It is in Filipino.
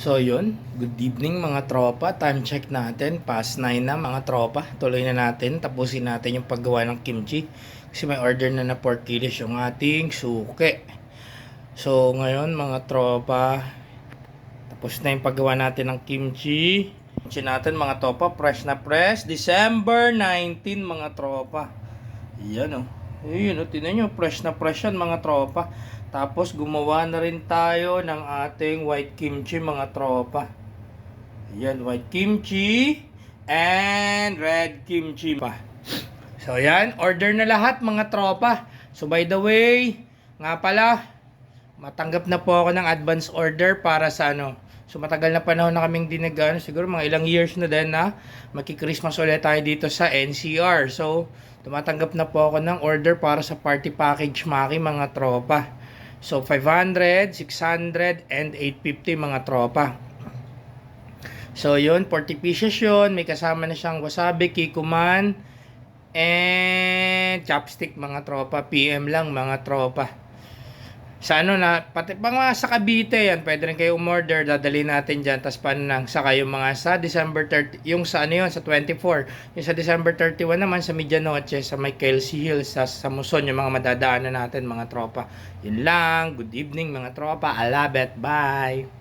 So yun, good evening mga tropa. Time check natin, past 9 na mga tropa. Tuloy na natin, tapusin natin yung paggawa ng kimchi. Kasi may order na na 4 kilos yung ating suke. So ngayon mga tropa, tapos na yung paggawa natin ng kimchi. Kimchi natin mga tropa, fresh na fresh. December 19 mga tropa. Yan o. Ayun o, tinan nyo, fresh na fresh yan mga tropa. Tapos gumawa na rin tayo ng ating white kimchi mga tropa. Yan, white kimchi and red kimchi pa. So yan, order na lahat mga tropa. So by the way, nga pala, matanggap na po ako ng advance order para sa So matagal na panahon na kaming dinagan, siguro mga ilang years na din na maki-Christmas ulit tayo dito sa NCR. So tumatanggap na po ako ng order para sa party package maki mga tropa. So 500, 600 and 850 mga tropa. So yun, 40 pieces yun. May kasama na siyang wasabi, kikuman and chopstick mga tropa. PM lang mga tropa. Sa pati pang mga sa Cavite yan, pwede rin kayo umorder, dadali natin dyan, tas paano nang saka yung mga sa December 30, yung sa sa 24, yung sa December 31 naman sa Medianoche, sa may Kelsey Hills, sa Muson, yung mga madadaanan natin mga tropa. Yun lang, good evening mga tropa, I love it, bye!